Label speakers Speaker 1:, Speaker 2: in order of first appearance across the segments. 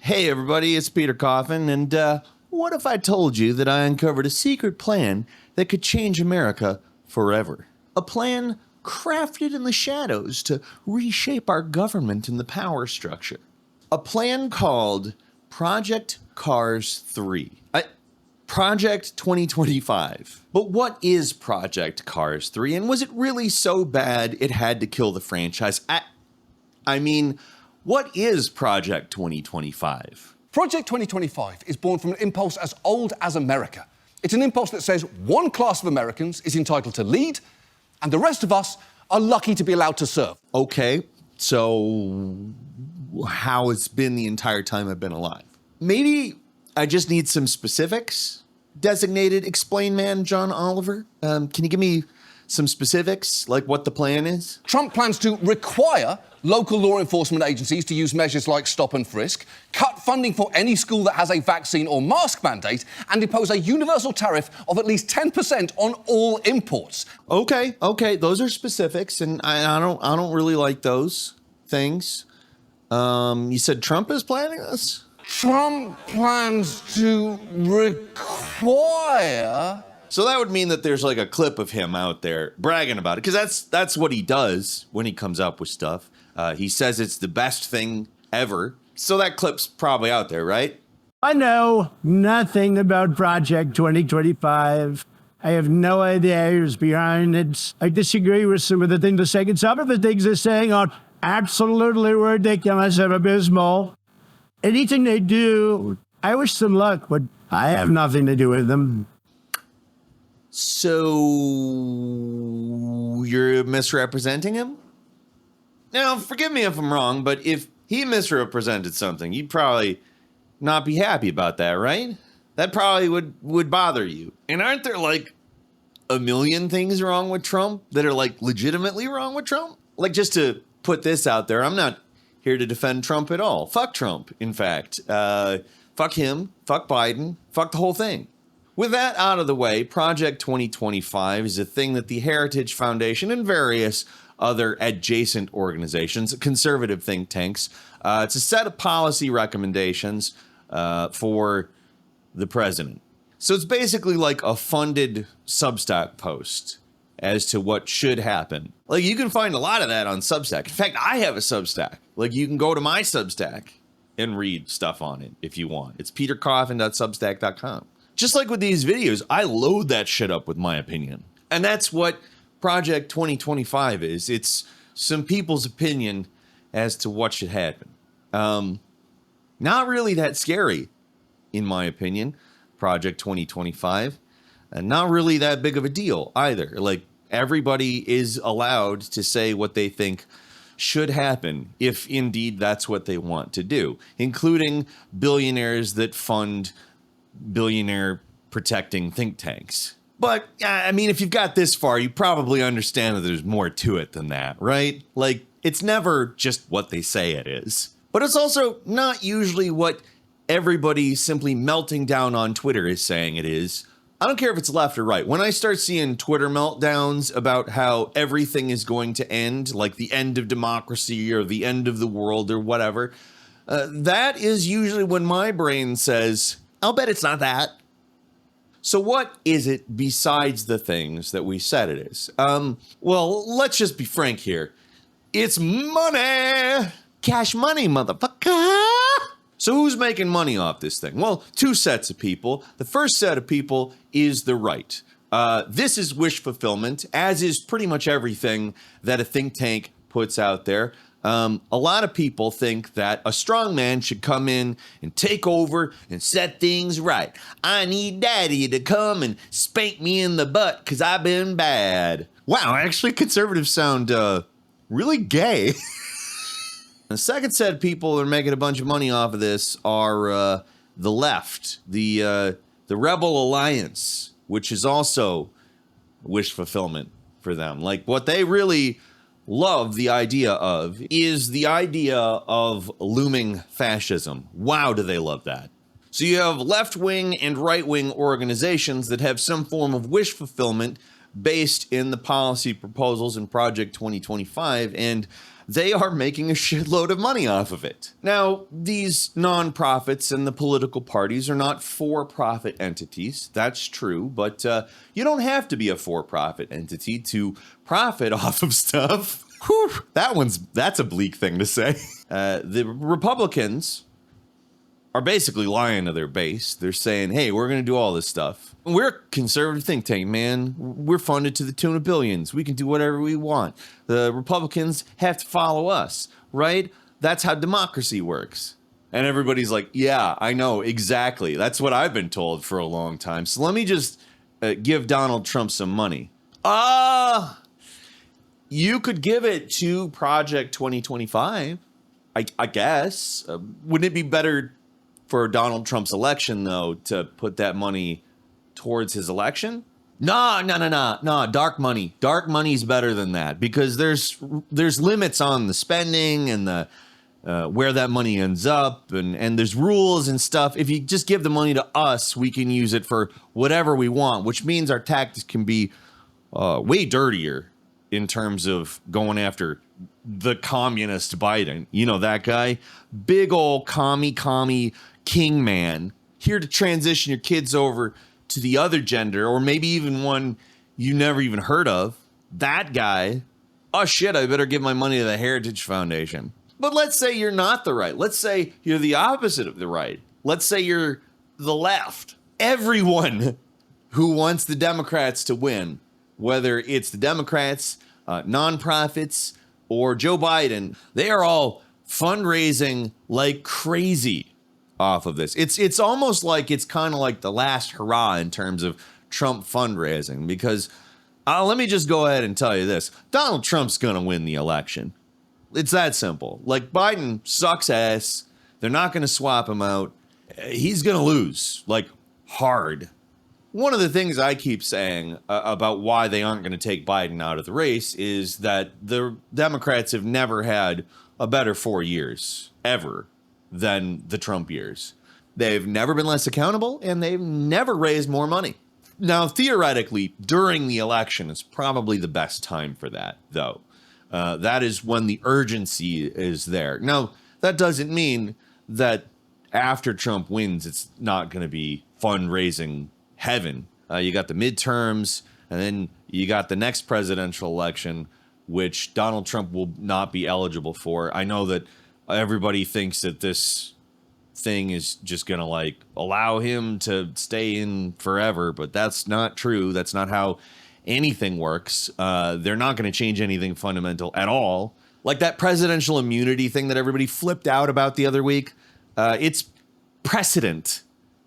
Speaker 1: Hey everybody, it's Peter Coffin, and what if I told you that I uncovered a secret plan that could change America forever? A plan crafted in the shadows to reshape our government and the power structure. A plan called Project Cars 3. Project 2025. But what is Project Cars 3, and was it really so bad it had to kill the franchise? I mean, what is Project 2025?
Speaker 2: Project 2025 is born from an impulse as old as America. It's an impulse that says one class of Americans is entitled to lead, and the rest of us are lucky to be allowed to serve.
Speaker 1: Okay, so how it's been the entire time I've been alive? Maybe I just need some specifics? Designated Explain Man John Oliver? Can you give me some specifics, like what the plan is?
Speaker 2: Trump plans to require local law enforcement agencies to use measures like stop and frisk, cut funding for any school that has a vaccine or mask mandate, and impose a universal tariff of at least 10% on all imports.
Speaker 1: Okay, those are specifics, and I don't really like those things. You said Trump is planning this?
Speaker 2: Trump plans to require...
Speaker 1: So that would mean that there's like a clip of him out there bragging about it, because that's what he does when he comes up with stuff. He says it's the best thing ever. So that clip's probably out there, right?
Speaker 3: I know nothing about Project 2025. I have no idea who's behind it. I disagree with some of the things they're saying. Some of the things they're saying are absolutely ridiculous and abysmal. Anything they do, I wish them luck, but I have nothing to do with them.
Speaker 1: So you're misrepresenting him? Now, forgive me if I'm wrong, but if he misrepresented something, you'd probably not be happy about that, right? That probably would bother you. And aren't there like a million things wrong with Trump that are like legitimately wrong with Trump? Like, just to put this out there, I'm not here to defend Trump at all. Fuck Trump, in fact. Fuck him, fuck Biden, fuck the whole thing. With that out of the way, Project 2025 is a thing that the Heritage Foundation and various other adjacent organizations, conservative think tanks, it's a set of policy recommendations for the president. So it's basically like a funded Substack post as to what should happen. Like, you can find a lot of that on Substack. In fact, I have a Substack. Like, you can go to my Substack and read stuff on it if you want. It's petercoffin.substack.com. Just like with these videos, I load that shit up with my opinion. And that's what Project 2025 is. It's some people's opinion as to what should happen. Not really that scary, in my opinion, Project 2025. And not really that big of a deal either. Like, everybody is allowed to say what they think should happen, if indeed that's what they want to do, including billionaires that fund billionaire protecting think tanks. But I mean, if you've got this far, you probably understand that there's more to it than that, right? Like, it's never just what they say it is. But it's also not usually what everybody simply melting down on Twitter is saying it is. I don't care if it's left or right. When I start seeing Twitter meltdowns about how everything is going to end, like the end of democracy or the end of the world or whatever, that is usually when my brain says, I'll bet it's not that. So what is it besides the things that we said it is? Well, let's just be frank here. It's money! Cash money, motherfucker! So who's making money off this thing? Well, two sets of people. The first set of people is the right. This is wish fulfillment, as is pretty much everything that a think tank puts out there. A lot of people think that a strong man should come in and take over and set things right. I need daddy to come and spank me in the butt because I've been bad. Wow, actually conservatives sound really gay. The second set of people that are making a bunch of money off of this are the left, the Rebel Alliance, which is also wish fulfillment for them. Like, what they really love the idea of is the idea of looming fascism. Wow, do they love that. So you have left-wing and right-wing organizations that have some form of wish fulfillment based in the policy proposals in Project 2025, and they are making a shitload of money off of it. Now, these nonprofits and the political parties are not for-profit entities. That's true, but you don't have to be a for-profit entity to profit off of stuff. Whew, that's a bleak thing to say. The Republicans are basically lying to their base. They're saying, hey, we're going to do all this stuff. We're a conservative think tank, man. We're funded to the tune of billions. We can do whatever we want. The Republicans have to follow us, right? That's how democracy works. And everybody's like, yeah, I know, exactly. That's what I've been told for a long time. So let me just give Donald Trump some money. You could give it to Project 2025, I guess. Wouldn't it be better for Donald Trump's election, though, to put that money towards his election? No, dark money. Dark money's better than that, because there's limits on the spending and the where that money ends up, and there's rules and stuff. If you just give the money to us, we can use it for whatever we want, which means our tactics can be way dirtier in terms of going after the communist Biden. You know that guy? Big old commie king man, here to transition your kids over to the other gender, or maybe even one you never even heard of. That guy. Oh shit, I better give my money to the Heritage Foundation. But let's say you're not the right. Let's say you're the opposite of the right. Let's say you're the left. Everyone who wants the Democrats to win, whether it's the Democrats, nonprofits, or Joe Biden, they are all fundraising like crazy off of this. It's almost like it's kind of like the last hurrah in terms of Trump fundraising, because let me just go ahead and tell you this. Donald Trump's going to win the election. It's that simple. Like, Biden sucks ass. They're not going to swap him out. He's going to lose, like, hard. One of the things I keep saying about why they aren't going to take Biden out of the race is that the Democrats have never had a better 4 years, ever, than the Trump years. They've never been less accountable, and they've never raised more money. Now, theoretically, during the election is probably the best time for that, though. That is when the urgency is there. Now, that doesn't mean that after Trump wins, it's not going to be fundraising heaven. You got the midterms, and then you got the next presidential election, which Donald Trump will not be eligible for. I know that everybody thinks that this thing is just going to, like, allow him to stay in forever, but that's not true. That's not how anything works. They're not going to change anything fundamental at all. Like that presidential immunity thing that everybody flipped out about the other week. It's precedent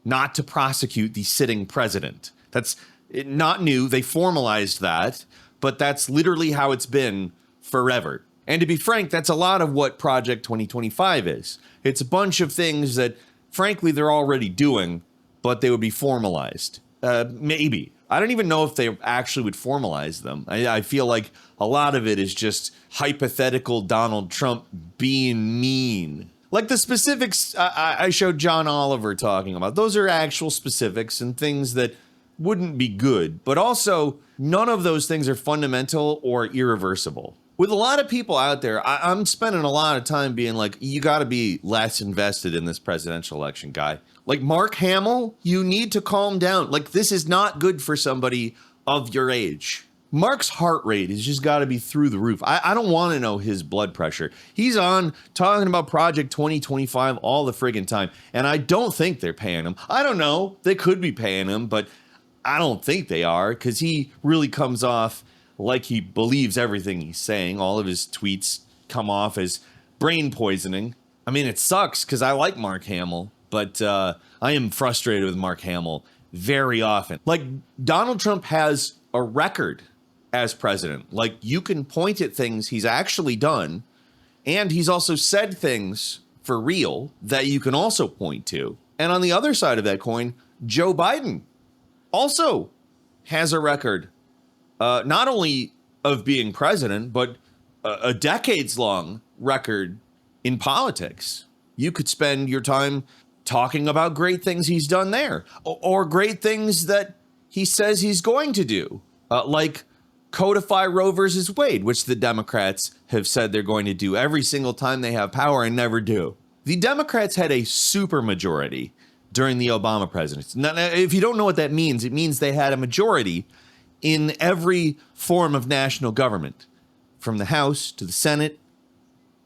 Speaker 1: not to prosecute the sitting president. That's not new. They formalized that, but that's literally how it's been forever. And to be frank, that's a lot of what Project 2025 is. It's a bunch of things that, frankly, they're already doing, but they would be formalized. Maybe. I don't even know if they actually would formalize them. I feel like a lot of it is just hypothetical Donald Trump being mean. Like the specifics I showed John Oliver talking about. Those are actual specifics and things that wouldn't be good. But also, none of those things are fundamental or irreversible. With a lot of people out there, I'm spending a lot of time being like, you got to be less invested in this presidential election, guy. Like Mark Hamill, you need to calm down. Like, this is not good for somebody of your age. Mark's heart rate has just got to be through the roof. I don't want to know his blood pressure. He's on talking about Project 2025 all the friggin' time, and I don't think they're paying him. I don't know. They could be paying him, but I don't think they are, because he really comes off like he believes everything he's saying. All of his tweets come off as brain poisoning. I mean, it sucks because I like Mark Hamill, but I am frustrated with Mark Hamill very often. Like, Donald Trump has a record as president. Like, you can point at things he's actually done, and he's also said things for real that you can also point to. And on the other side of that coin, Joe Biden also has a record, not only of being president, but a decades-long record in politics. You could spend your time talking about great things he's done there, or great things that he says he's going to do, like codify Roe versus Wade, which the Democrats have said they're going to do every single time they have power and never do. The Democrats had a supermajority during the Obama presidency. Now, if you don't know what that means, it means they had a majority in every form of national government, from the House to the Senate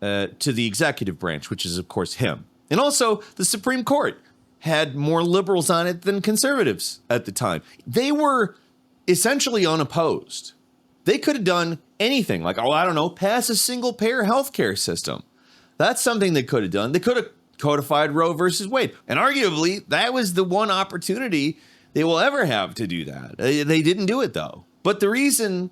Speaker 1: to the executive branch, which is, of course, him. And also, the Supreme Court had more liberals on it than conservatives at the time. They were essentially unopposed. They could have done anything, like, oh, I don't know, pass a single-payer healthcare system. That's something they could have done. They could have codified Roe versus Wade. And arguably, that was the one opportunity they will ever have to do that. They didn't do it, though. But the reason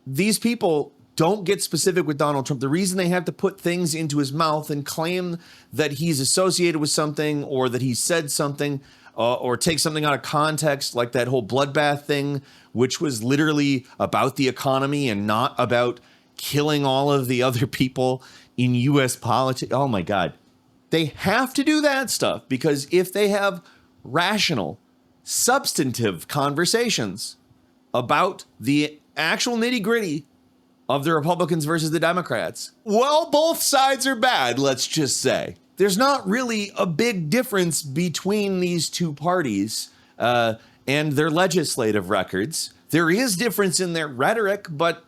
Speaker 1: these people don't get specific with Donald Trump, the reason they have to put things into his mouth and claim that he's associated with something or that he said something or take something out of context, like that whole bloodbath thing, which was literally about the economy and not about killing all of the other people in U.S. politics. Oh, my God. They have to do that stuff because if they have rational, substantive conversations about the actual nitty-gritty of the Republicans versus the Democrats, well, both sides are bad, let's just say. There's not really a big difference between these two parties and their legislative records. There is difference in their rhetoric, but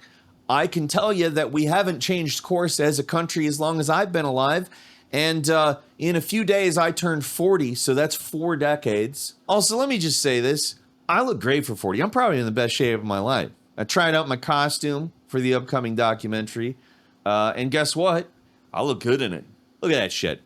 Speaker 1: I can tell you that we haven't changed course as a country as long as I've been alive. And in a few days, I turned 40, so that's 4 decades. Also, let me just say this. I look great for 40. I'm probably in the best shape of my life. I tried out my costume for the upcoming documentary. And guess what? I look good in it. Look at that shit.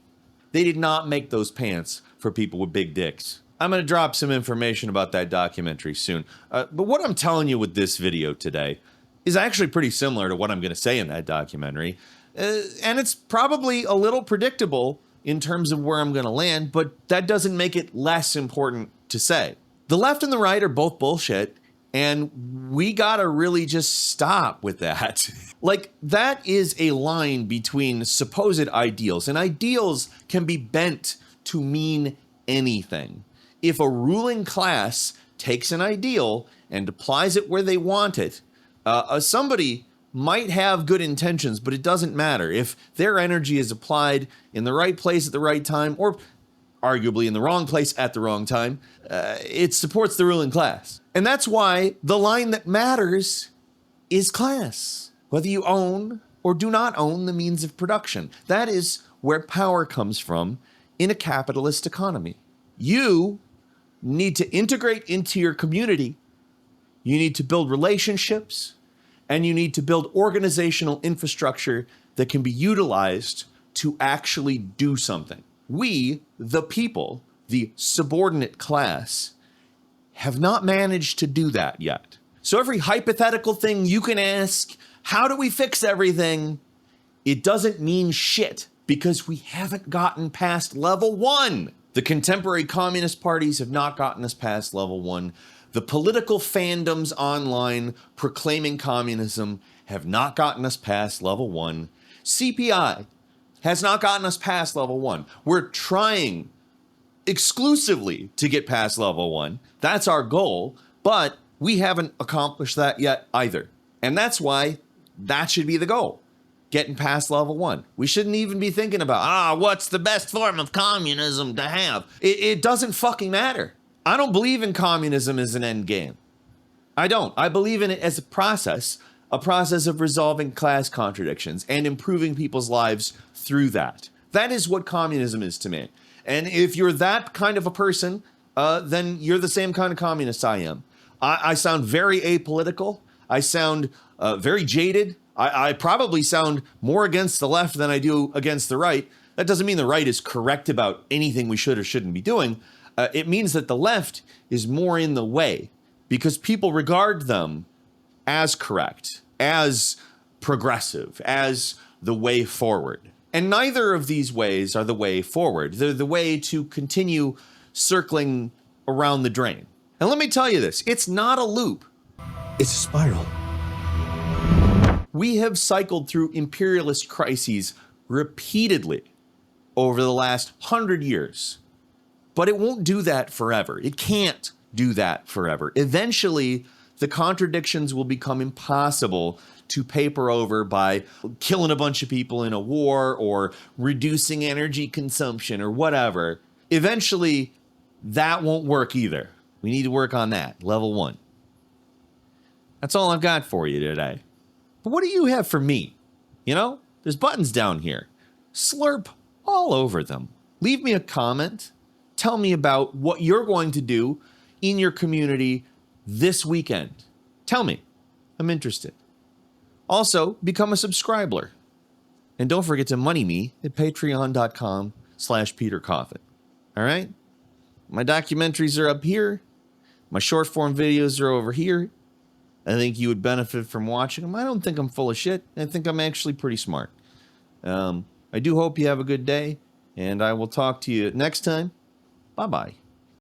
Speaker 1: They did not make those pants for people with big dicks. I'm going to drop some information about that documentary soon. But what I'm telling you with this video today is actually pretty similar to what I'm going to say in that documentary. And it's probably a little predictable in terms of where I'm going to land, but that doesn't make it less important to say. The left and the right are both bullshit, and we gotta really just stop with that. Like, that is a line between supposed ideals, and ideals can be bent to mean anything. If a ruling class takes an ideal and applies it where they want it, somebody might have good intentions, but it doesn't matter. If their energy is applied in the right place at the right time, or arguably in the wrong place at the wrong time, it supports the ruling class. And that's why the line that matters is class. Whether you own or do not own the means of production. That is where power comes from in a capitalist economy. You need to integrate into your community. You need to build relationships, and you need to build organizational infrastructure that can be utilized to actually do something. We, the people, the subordinate class, have not managed to do that yet. So every hypothetical thing you can ask, how do we fix everything? It doesn't mean shit because we haven't gotten past level 1. The contemporary communist parties have not gotten us past level 1. The political fandoms online proclaiming communism have not gotten us past level 1. CPI has not gotten us past level 1. We're trying exclusively to get past level 1. That's our goal, but we haven't accomplished that yet either. And that's why that should be the goal, getting past level 1. We shouldn't even be thinking about, what's the best form of communism to have? It doesn't fucking matter. I don't believe in communism as an end game. I don't. I believe in it as a process of resolving class contradictions and improving people's lives through that. That is what communism is to me. And if you're that kind of a person, then you're the same kind of communist I am. I sound very apolitical. I sound very jaded. I probably sound more against the left than I do against the right. That doesn't mean the right is correct about anything we should or shouldn't be doing. It means that the left is more in the way because people regard them as correct, as progressive, as the way forward. And neither of these ways are the way forward. They're the way to continue circling around the drain. And let me tell you this, it's not a loop. It's a spiral. We have cycled through imperialist crises repeatedly over the last 100 years. But it won't do that forever. It can't do that forever. Eventually, the contradictions will become impossible to paper over by killing a bunch of people in a war or reducing energy consumption or whatever. Eventually, that won't work either. We need to work on that, level 1. That's all I've got for you today. But what do you have for me? You know, there's buttons down here. Slurp all over them. Leave me a comment. Tell me about what you're going to do in your community this weekend. Tell me. I'm interested. Also, become a subscriber. And don't forget to money me at patreon.com/PeterCoffin. All right? My documentaries are up here. My short form videos are over here. I think you would benefit from watching them. I don't think I'm full of shit. I think I'm actually pretty smart. I do hope you have a good day, and I will talk to you next time. Bye-bye.